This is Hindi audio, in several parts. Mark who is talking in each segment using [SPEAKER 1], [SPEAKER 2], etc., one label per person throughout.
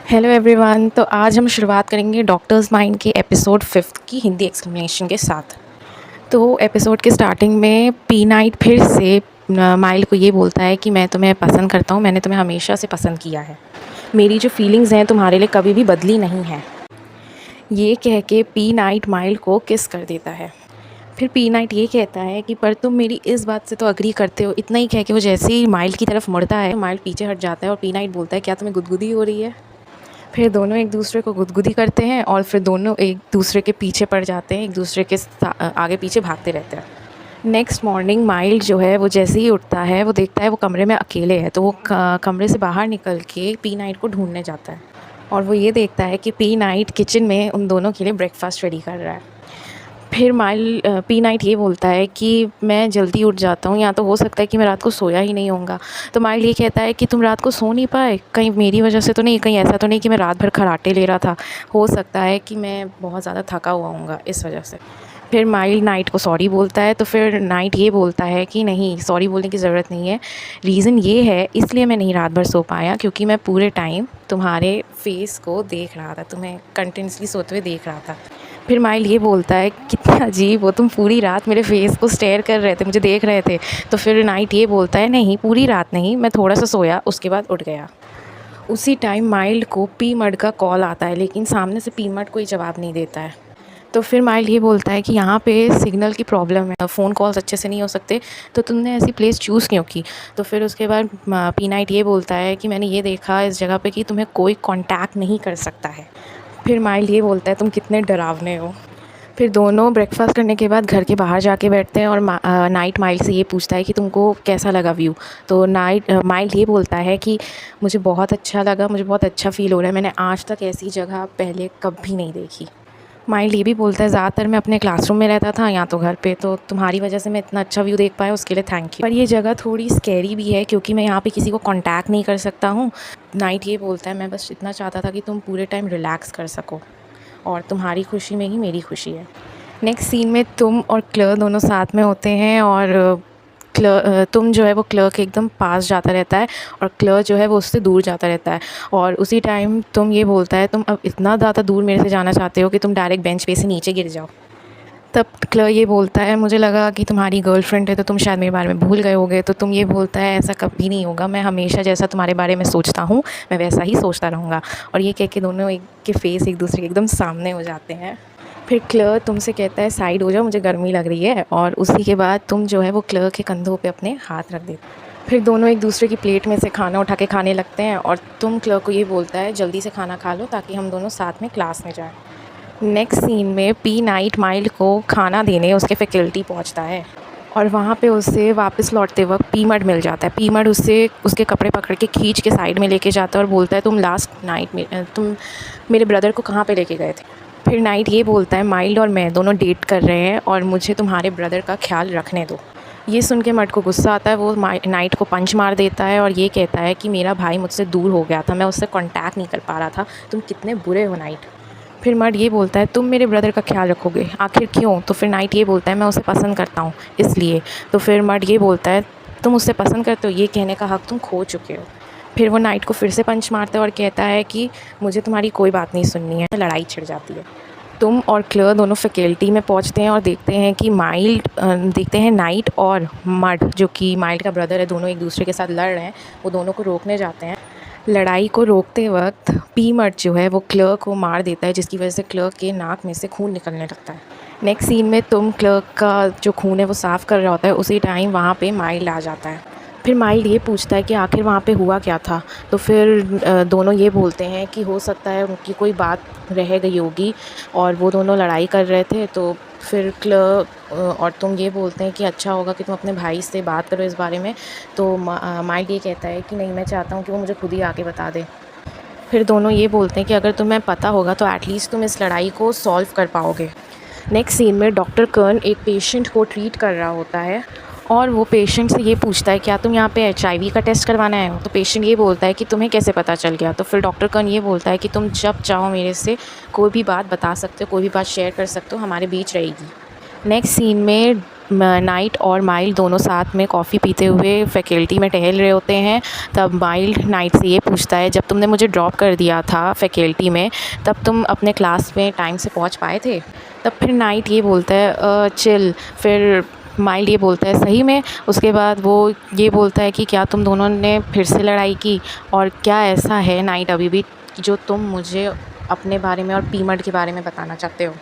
[SPEAKER 1] Hello everyone. तो आज हम शुरुआत करेंगे डॉक्टर्स माइंड के एपिसोड 5 की हिंदी एक्सप्लेनेशन के साथ। तो एपिसोड के स्टार्टिंग में पी नाइट फिर से माइल्ड को ये बोलता है कि मैं तुम्हें पसंद करता हूँ, मैंने तुम्हें हमेशा से पसंद किया है, मेरी जो फीलिंग्स हैं तुम्हारे लिए कभी भी बदली नहीं हैं। ये कह के पी नाइट माइल्ड को किस कर देता है। फिर पी नाइट ये कहता है कि पर तुम मेरी इस बात से तो अग्री करते हो। इतना ही कह के वो जैसे ही माइल्ड की तरफ मुड़ता है, माइल्ड पीछे हट जाता है और पी नाइट बोलता है क्या तुम्हें गुदगुदी हो रही है। फिर दोनों एक दूसरे को गुदगुदी करते हैं और फिर दोनों एक दूसरे के पीछे पड़ जाते हैं, एक दूसरे के आगे पीछे भागते रहते हैं। नेक्स्ट मॉर्निंग माइल्ड जो है वो जैसे ही उठता है वो देखता है वो कमरे में अकेले है, तो वो कमरे से बाहर निकल के पी नाइट को ढूंढने जाता है और वो ये देखता है कि पी नाइट किचन में उन दोनों के लिए ब्रेकफास्ट रेडी कर रहा है। फिर पी नाइट ये बोलता है कि मैं जल्दी उठ जाता हूँ, या तो हो सकता है कि मैं रात को सोया ही नहीं होऊंगा। तो माइल्ड ये कहता है कि तुम रात को सो नहीं पाए, कहीं मेरी वजह से तो नहीं, कहीं ऐसा तो नहीं कि मैं रात भर खर्राटे ले रहा था, हो सकता है कि मैं बहुत ज़्यादा थका हुआ हूँगा इस वजह से। फिर माइल्ड नाइट को सॉरी बोलता है, तो फिर नाइट ये बोलता है कि नहीं, सॉरी बोलने की ज़रूरत नहीं है, रीज़न ये है इसलिए मैं नहीं रात भर सो पाया क्योंकि मैं पूरे टाइम तुम्हारे फेस को देख रहा था, तुम्हें कंटिन्यूसली सोते हुए देख रहा था। फिर माइल्ड ये बोलता है कितना अजीब, वो तुम पूरी रात मेरे फेस को स्टेयर कर रहे थे, मुझे देख रहे थे। तो फिर नाइट ये बोलता है नहीं, पूरी रात नहीं, मैं थोड़ा सा सोया उसके बाद उठ गया। उसी टाइम माइल्ड को पी मड का कॉल आता है, लेकिन सामने से पी मड कोई जवाब नहीं देता है। तो फिर माइल्ड ये बोलता है कि यहाँ पे सिग्नल की प्रॉब्लम है, फ़ोन कॉल्स अच्छे से नहीं हो सकते, तो तुमने ऐसी प्लेस चूज़ क्यों की। तो फिर उसके बाद पी नाइट ये बोलता है कि मैंने ये देखा इस जगह पे कि तुम्हें कोई कांटेक्ट नहीं कर सकता है। फिर माइल्ड ये बोलता है तुम कितने डरावने हो। फिर दोनों ब्रेकफास्ट करने के बाद घर के बाहर जाके बैठते हैं और नाइट माइल्ड से ये पूछता है कि तुमको कैसा लगा व्यू। तो माइल्ड ये बोलता है कि मुझे बहुत अच्छा लगा, मुझे बहुत अच्छा फ़ील हो रहा है, मैंने आज तक ऐसी जगह पहले कभी नहीं देखी। माइल्ड ये भी बोलता है ज़्यादातर मैं अपने क्लासरूम में रहता था, या तो घर पे, तो तुम्हारी वजह से मैं इतना अच्छा व्यू देख पाया, उसके लिए थैंक यू। पर ये जगह थोड़ी स्कैरी भी है क्योंकि मैं यहाँ पे किसी को कांटेक्ट नहीं कर सकता हूँ। नाइट ये बोलता है मैं बस इतना चाहता था कि तुम पूरे टाइम रिलैक्स कर सको, और तुम्हारी खुशी में ही मेरी खुशी है। नेक्स्ट सीन में तुम और क्लर दोनों साथ में होते हैं और तुम जो है वो क्लर के एकदम पास जाता रहता है और क्लर जो है वो उससे दूर जाता रहता है। और उसी टाइम तुम ये बोलता है तुम अब इतना ज़्यादा दूर मेरे से जाना चाहते हो कि तुम डायरेक्ट बेंच पे से नीचे गिर जाओ। तब क्लर ये बोलता है मुझे लगा कि तुम्हारी गर्लफ्रेंड है तो तुम शायद मेरे बारे में भूल गए होगे। तो तुम ये बोलता है ऐसा कभी नहीं होगा, मैं हमेशा जैसा तुम्हारे बारे में सोचता हूँ मैं वैसा ही सोचता रहूँगा। और ये कह के दोनों एक के फेस एक दूसरे के एकदम सामने हो जाते हैं। फिर क्लर तुमसे कहता है साइड हो जाओ, मुझे गर्मी लग रही है, और उसी के बाद तुम जो है वो क्लर के कंधों पे अपने हाथ रख देते। फिर दोनों एक दूसरे की प्लेट में से खाना उठा के खाने लगते हैं और तुम क्लर को ये बोलता है जल्दी से खाना खा लो ताकि हम दोनों साथ में क्लास में जाएं। नेक्स्ट सीन में पी नाइट माइल्ड को खाना देने उसके फैकल्टी पहुंचता है और वहाँ पे उससे वापस लौटते वक्त पी मड मिल जाता है। पी मड उससे उसके कपड़े पकड़ के खींच के साइड में लेके जाता है और बोलता है तुम लास्ट नाइट में तुम मेरे ब्रदर को कहाँ पे लेके गए थे। फिर नाइट ये बोलता है माइल्ड और मैं दोनों डेट कर रहे हैं और मुझे तुम्हारे ब्रदर का ख्याल रखने दो। ये सुन के मड को गुस्सा आता है, वो नाइट को पंच मार देता है और ये कहता है कि मेरा भाई मुझसे दूर हो गया था, मैं उससे कांटेक्ट नहीं कर पा रहा था, तुम कितने बुरे हो नाइट। फिर मड ये बोलता है तुम मेरे ब्रदर का ख्याल रखोगे, आखिर क्यों। तो फिर नाइट ये बोलता है मैं उसे पसंद करता हूँ इसलिए। तो फिर मड ये बोलता है तुम उससे पसंद करते हो, ये कहने का हक़ तुम खो चुके हो। फिर वो नाइट को फिर से पंच मारता है और कहता है कि मुझे तुम्हारी कोई बात नहीं सुननी है। लड़ाई छिड़ जाती है। तुम और क्लर दोनों फैकल्टी में पहुंचते हैं और देखते हैं कि नाइट और मड जो कि माइल्ड का ब्रदर है, दोनों एक दूसरे के साथ लड़ रहे हैं। वो दोनों को रोकने जाते हैं। लड़ाई को रोकते वक्त पी मड जो है वो क्लर को मार देता है, जिसकी वजह से क्लर के नाक में से खून निकलने लगता है। नेक्स्ट सीन में तुम क्लर का जो खून है वो साफ़ कर रहा होता है, उसी टाइम वहाँ पे माइल्ड आ जाता है। फिर माइल्ड ये पूछता है कि आखिर वहाँ पे हुआ क्या था। तो फिर दोनों ये बोलते हैं कि हो सकता है उनकी कोई बात रह गई होगी और वो दोनों लड़ाई कर रहे थे। तो फिर क्लर और तुम ये बोलते हैं कि अच्छा होगा कि तुम अपने भाई से बात करो इस बारे में। तो माइल्ड ये कहता है कि नहीं, मैं चाहता हूँ कि वो मुझे खुद ही आके बता दे। फिर दोनों ये बोलते हैं कि अगर तुम्हें पता होगा तो एटलीस्ट तुम इस लड़ाई को सॉल्व कर पाओगे। नेक्स्ट सीन में डॉक्टर कर्न एक पेशेंट को ट्रीट कर रहा होता है और वो पेशेंट से ये पूछता है क्या तुम यहाँ पे HIV का टेस्ट करवाना है। तो पेशेंट ये बोलता है कि तुम्हें कैसे पता चल गया। तो फिर डॉक्टर कर्न ये बोलता है कि तुम जब चाहो मेरे से कोई भी बात बता सकते हो, कोई भी बात शेयर कर सकते हो, हमारे बीच रहेगी। नेक्स्ट सीन में नाइट और माइल दोनों साथ में कॉफ़ी पीते हुए फैकल्टी में टहल रहे होते हैं। तब माइल नाइट से ये पूछता है, जब तुमने मुझे ड्रॉप कर दिया था फैकल्टी में, तब तुम अपने क्लास में टाइम से पहुंच पाए थे? तब फिर नाइट ये बोलता है चिल। फिर माइल ये बोलता है सही में? उसके बाद वो ये बोलता है कि क्या तुम दोनों ने फिर से लड़ाई की, और क्या ऐसा है नाइट अभी भी जो तुम मुझे अपने बारे में और पीमड के बारे में बताना चाहते हो?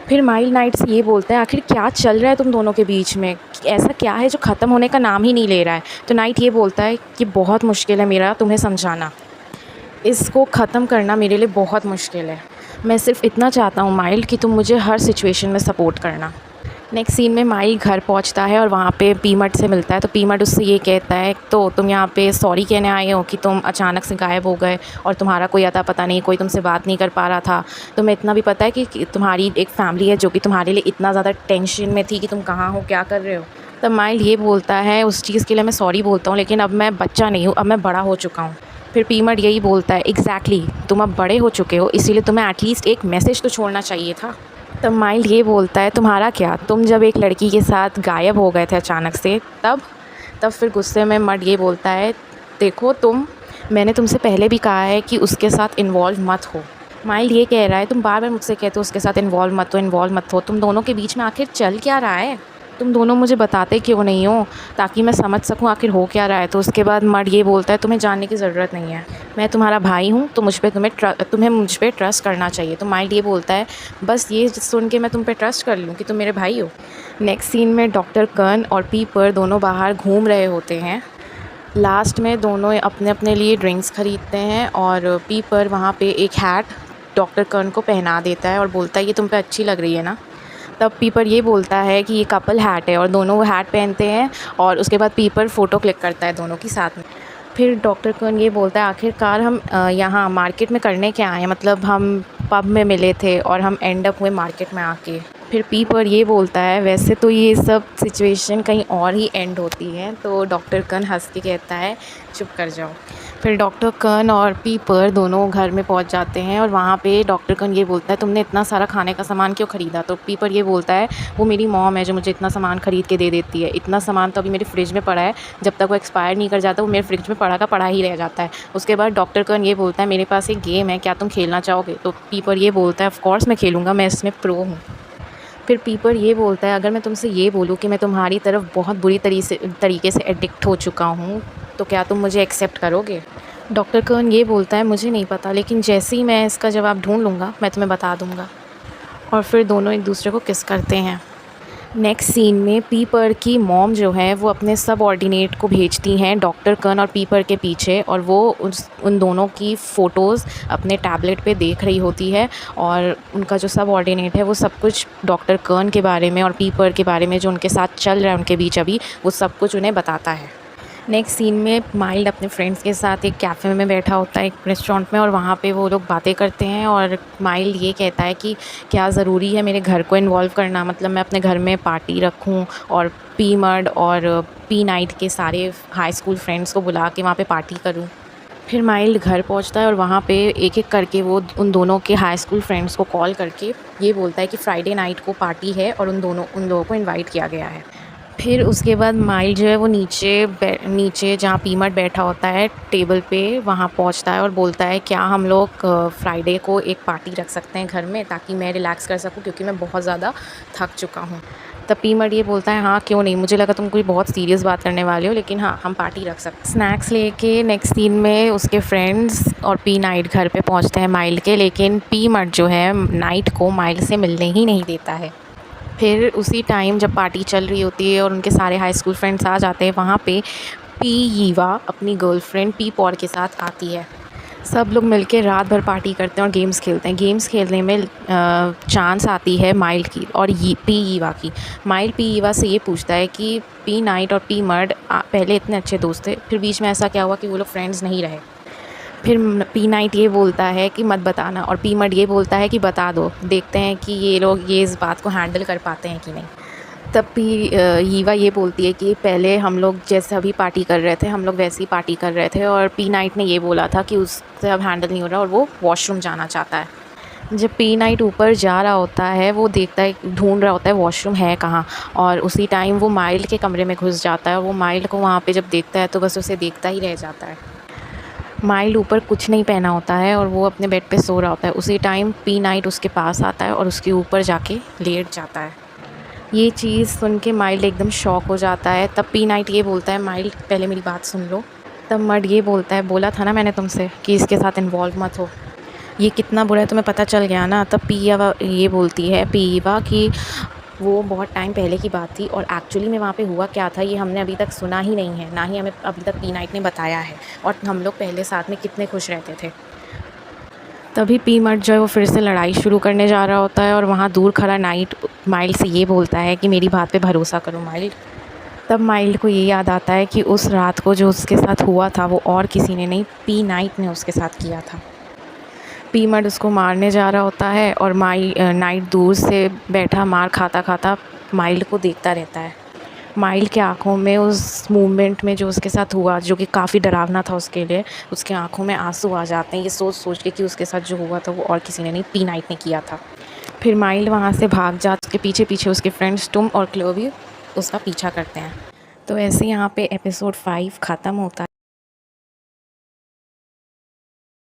[SPEAKER 1] फिर माइल नाइट से ये बोलता है आखिर क्या चल रहा है तुम दोनों के बीच में, ऐसा क्या है जो ख़त्म होने का नाम ही नहीं ले रहा है? तो नाइट ये बोलता है कि बहुत मुश्किल है मेरा तुम्हें समझाना, इसको ख़त्म करना मेरे लिए बहुत मुश्किल है। मैं सिर्फ इतना चाहता हूँ माइल कि तुम मुझे हर सिचुएशन में सपोर्ट करना। नेक्स्ट सीन में माइल घर पहुंचता है और वहाँ पे पीमट से मिलता है। तो पीमट उससे ये कहता है, तो तुम यहाँ पे सॉरी कहने आए हो कि तुम अचानक से गायब हो गए और तुम्हारा कोई अता पता नहीं, कोई तुमसे बात नहीं कर पा रहा था। तुम्हें इतना भी पता है कि तुम्हारी एक फ़ैमिली है जो कि तुम्हारे लिए इतना ज़्यादा टेंशन में थी कि तुम कहाँ हो, क्या कर रहे हो? तब माइल ये बोलता है, उस चीज़ के लिए मैं सॉरी बोलता हूँ, लेकिन अब मैं बच्चा नहीं हूँ, अब मैं बड़ा हो चुका हूँ। फिर पीमट यही बोलता है, एग्जैक्टली, तुम अब बड़े हो चुके हो, इसीलिए तुम्हें एटलीस्ट एक मैसेज तो छोड़ना चाहिए था। तब माइल ये बोलता है, तुम्हारा क्या, तुम जब एक लड़की के साथ गायब हो गए थे अचानक से, तब फिर गुस्से में मड ये बोलता है, देखो मैंने तुमसे पहले भी कहा है कि उसके साथ इन्वॉल्व मत हो। माइल ये कह रहा है, तुम बार बार मुझसे कहते हो उसके साथ इन्वॉल्व मत हो, तुम दोनों के बीच में आखिर चल क्या रहा है? तुम दोनों मुझे बताते क्यों नहीं हो, ताकि मैं समझ सकूं आखिर हो क्या रहा है? तो उसके बाद मड ये बोलता है, तुम्हें जानने की ज़रूरत नहीं है, मैं तुम्हारा भाई हूँ, तो तुम्हें मुझ पर ट्रस्ट करना चाहिए। तो माइल ये बोलता है, बस ये सुन के मैं तुम पे ट्रस्ट कर लूँ कि तुम मेरे भाई हो? नेक्स्ट सीन में डॉक्टर कर्न और पीपर दोनों बाहर घूम रहे होते हैं। लास्ट में दोनों अपने अपने लिए ड्रिंक्स ख़रीदते हैं और पीपर वहाँ पे एक हैट डॉक्टर कर्न को पहना देता है और बोलता है, ये तुम पे अच्छी लग रही है ना? तब पीपर ये बोलता है कि ये कपल हैट है, और दोनों वो हैट पहनते हैं और उसके बाद पीपर फ़ोटो क्लिक करता है दोनों की साथ में। फिर डॉक्टर कर्न ये बोलता है, आखिरकार हम यहाँ मार्केट में करने क्या आए हैं? मतलब हम पब में मिले थे और हम एंड अप हुए मार्केट में आके। फिर पीपर ये बोलता है, वैसे तो ये सब सिचुएशन कहीं और ही एंड होती है। तो डॉक्टर कर्न हंस के कहता है, चुप कर जाओ। फिर डॉक्टर कर्न और पीपर दोनों घर में पहुंच जाते हैं और वहाँ पे डॉक्टर कर्न ये बोलता है, तुमने इतना सारा खाने का सामान क्यों ख़रीदा? तो पीपर ये बोलता है, वो मेरी मॉम है जो मुझे इतना सामान ख़रीद के दे देती है, इतना सामान तो अभी मेरे फ्रिज में पड़ा है, जब तक वो एक्सपायर नहीं कर जाता वो मेरे फ्रिज में पड़ा का पड़ा ही रह जाता है। उसके बाद डॉक्टर कर्न ये बोलता है, मेरे पास एक गेम है, क्या तुम खेलना चाहोगे? तो पीपर ये बोलता है, ऑफ कोर्स मैं खेलूँगा, मैं इसमें प्रो हूँ। फिर पीपर ये बोलता है, अगर मैं तुमसे ये बोलूँ कि मैं तुम्हारी तरफ बहुत बुरी तरीके से एडिक्ट हो चुका हूँ, तो क्या तुम मुझे एक्सेप्ट करोगे? डॉक्टर कर्न ये बोलता है, मुझे नहीं पता, लेकिन जैसे ही मैं इसका जवाब ढूंढ लूँगा मैं तुम्हें बता दूँगा। और फिर दोनों एक दूसरे को किस करते हैं। नेक्स्ट सीन में पीपर की मॉम जो है वो अपने सबऑर्डिनेट को भेजती हैं डॉक्टर कर्न और पीपर के पीछे, और वो उन दोनों की फ़ोटोज़ अपने टैबलेट पे देख रही होती है, और उनका जो सबऑर्डिनेट है वो सब कुछ डॉक्टर कर्न के बारे में और पीपर के बारे में जो उनके साथ चल रहा है उनके बीच अभी, वो सब कुछ उन्हें बताता है। नेक्स्ट सीन में माइल्ड अपने फ्रेंड्स के साथ एक कैफ़े में बैठा होता है, एक रेस्टोरेंट में, और वहाँ पे वो लोग बातें करते हैं और माइल्ड ये कहता है कि क्या ज़रूरी है मेरे घर को इन्वॉल्व करना, मतलब मैं अपने घर में पार्टी रखूँ और पी मड और पी नाइट के सारे हाई स्कूल फ्रेंड्स को बुला के वहाँ पे पार्टी करूँ। फिर माइल्ड घर पहुँचता है और वहाँ पे एक एक करके वो उन दोनों के हाई स्कूल फ्रेंड्स को कॉल करके ये बोलता है कि फ्राइडे नाइट को पार्टी है और उन लोगों को इन्वाइट किया गया है। फिर उसके बाद माइल जो है वो नीचे जहाँ पीमट बैठा होता है टेबल पे, वहाँ पहुँचता है और बोलता है, क्या हम लोग फ्राइडे को एक पार्टी रख सकते हैं घर में, ताकि मैं रिलैक्स कर सकूँ क्योंकि मैं बहुत ज़्यादा थक चुका हूँ। तब पीमट ये बोलता है, हाँ क्यों नहीं, मुझे लगा तुम कोई बहुत सीरियस बात करने वाले हो, लेकिन हाँ हम पार्टी रख सकते। स्नैक्स लेके नेक्स्ट सीन में उसके फ्रेंड्स और पी नाइट घर पे पहुँचते हैं माइल के, लेकिन पीमट जो है नाइट को माइल से मिलने ही नहीं देता है। फिर उसी टाइम जब पार्टी चल रही होती है और उनके सारे हाई स्कूल फ्रेंड्स आ जाते हैं, वहाँ पे पी यीवा अपनी गर्लफ्रेंड पी पॉर के साथ आती है। सब लोग मिलके रात भर पार्टी करते हैं और गेम्स खेलते हैं। गेम्स खेलने में चांस आती है माइल की और पी यीवा की। माइल पी यीवा से ये पूछता है कि पी नाइट और पी मर्ड पहले इतने अच्छे दोस्त थे, फिर बीच में ऐसा क्या हुआ कि वो लोग फ्रेंड्स नहीं रहे? फिर पी नाइट ये बोलता है कि मत बताना, और पी मड ये बोलता है कि बता दो, देखते हैं कि ये लोग इस बात को हैंडल कर पाते हैं कि नहीं। तब पी यीवा ये बोलती है कि पहले हम लोग जैसे अभी पार्टी कर रहे थे हम लोग वैसे ही पार्टी कर रहे थे, और पी नाइट ने ये बोला था कि उससे अब हैंडल नहीं हो रहा और वो वॉशरूम जाना चाहता है। जब पी नाइट ऊपर जा रहा होता है, वो देखता है, ढूंढ रहा होता है वॉशरूम है कहाँ, और उसी टाइम वो माइल्ड के कमरे में घुस जाता है और वो माइल्ड को वहाँ पे जब देखता है तो बस उसे देखता ही रह जाता है। माइल्ड ऊपर कुछ नहीं पहना होता है और वो अपने बेड पे सो रहा होता है। उसी टाइम पी नाइट उसके पास आता है और उसके ऊपर जाके लेट जाता है। ये चीज़ सुन के माइल्ड एकदम शॉक हो जाता है। तब पी नाइट ये बोलता है, माइल्ड पहले मेरी बात सुन लो। तब मड ये बोलता है, बोला था ना मैंने तुमसे कि इसके साथ इन्वॉल्व मत हो, ये कितना बुरा है तुम्हें पता चल गया ना। तब पीवा ये बोलती है, पीवा कि वो बहुत टाइम पहले की बात थी और एक्चुअली में वहाँ पे हुआ क्या था ये हमने अभी तक सुना ही नहीं है, ना ही हमें अभी तक पी नाइट ने बताया है, और हम लोग पहले साथ में कितने खुश रहते थे। तभी पी मट जो है वो फिर से लड़ाई शुरू करने जा रहा होता है और वहाँ दूर खड़ा नाइट माइल्ड से ये बोलता है कि मेरी बात पे भरोसा करो माइल्ड। तब माइल्ड को ये याद आता है कि उस रात को जो उसके साथ हुआ था वो और किसी ने नहीं, पी नाइट ने उसके साथ किया था। पी मड उसको मारने जा रहा होता है और नाइट दूर से बैठा मार खाता खाता माइल्ड को देखता रहता है। माइल्ड की आँखों में उस मूवमेंट में जो उसके साथ हुआ, जो कि काफ़ी डरावना था उसके लिए, उसकी आँखों में आंसू आ जाते हैं ये सोच सोच के कि उसके साथ जो हुआ था वो और किसी ने नहीं, पी नाइट ने किया था। फिर माइल्ड वहाँ से भाग जाता, उसके पीछे पीछे उसके फ्रेंड्स टुम और क्लोवी उसका पीछा करते हैं। तो ऐसे यहाँ पे एपिसोड 5 ख़त्म होता है।